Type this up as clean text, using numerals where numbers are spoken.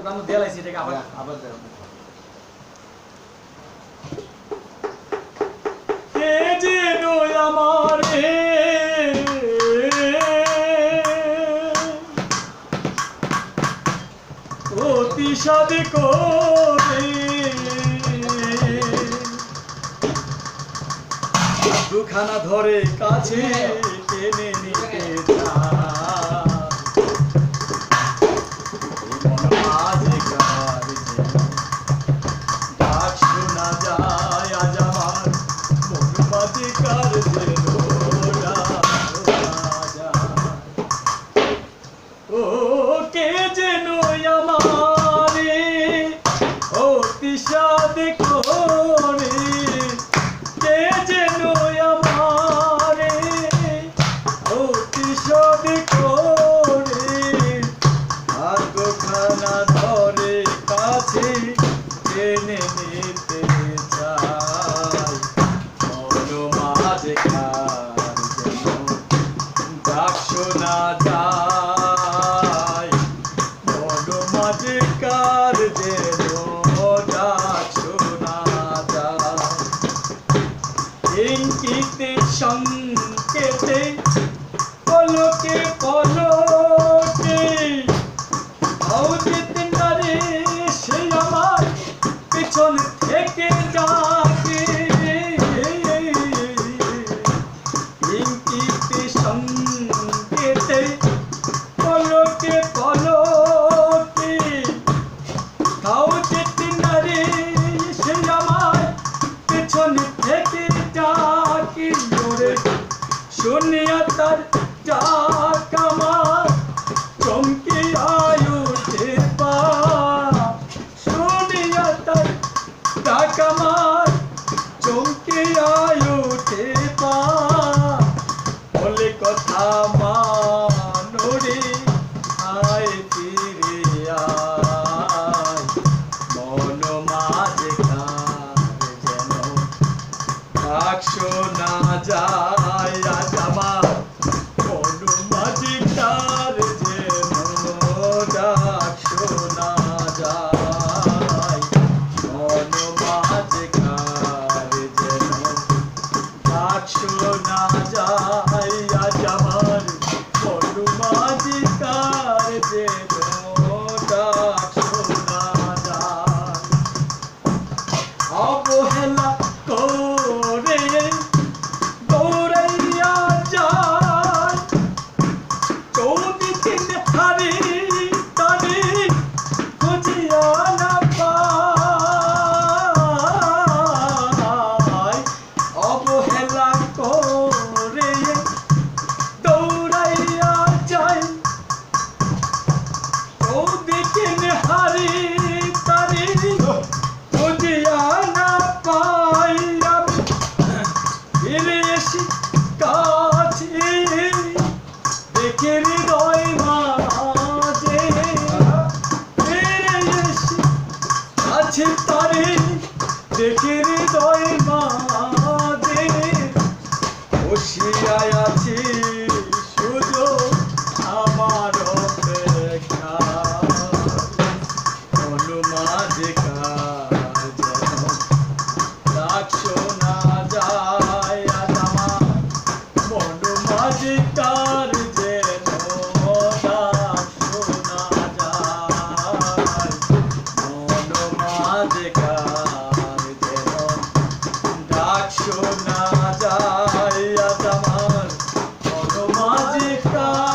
গান দিয়ে লাইছি এটাকে আবার আবার দাও কে যেন আমারে অতিশাদ করে দুখানা ধরে কাছে টেনে নিতে চায় মন মাঝে কার ডাক শোনা যায় আজ আমার মন মাঝে কার যেন ডাক শোনা যায় ও কে যেন আমারে অতিশাদ করে কে যেন আমারে অতিশাদ করে হাতখানা ধরে কাছে টেনে নিতে চায় মন মাঝে কার যেন ডাক শোনা যায় মন মাঝে কার যেন ডাক শোনা যায় ইঙ্গিতে সংকেতে পলকে পলকে আউজিত নারে সে আমার পিছন থেকে ডাকে ইঙ্গিতে সংকেতে পলকে পলকে আউজিত নারে সে আমার পিছন থেকে ডাকে জোরে শুনিয়া তার ডাক আমার চমকে আয়ুঠে পা শুনিয়া তার ডাক আমার চমকে আয়ুঠে পা বলে কথা মানরে আয় ফিরে আয় মন মাঝে কার যেন ডাক শোনা যায় আজ আমার মন মাঝে কার যেন ডাক শোনা যায় মন মাঝে কার যেন ডাক শোনা যায় আজ আমার মন মাঝে কার যেন ডাক শোনা যায় অবহেলা করে দৌড়াইয়া যায় চৌদিকে হারি তারি খুঁজিয়া না পায় অবহেলা করে দৌড়াইয়া যায় চৌদিকে হারি তারি খুঁজিয়া না পাই আমি ফিরে এসি কাছে দেখে হৃদয় মাঝে ফিরে এসি কাছে তারে দেখে হৃদয় মাঝে বসিয়া আছি শুধু আমার অপেক্ষা মন মাঝে কার যেন ডাক শোনা যায় আজ আমার মন মাঝে কার যেন ডাক শোনা যায় মন মাঝে কার যেন ডাক শোনা যায় আজ আমার মন মাঝে কার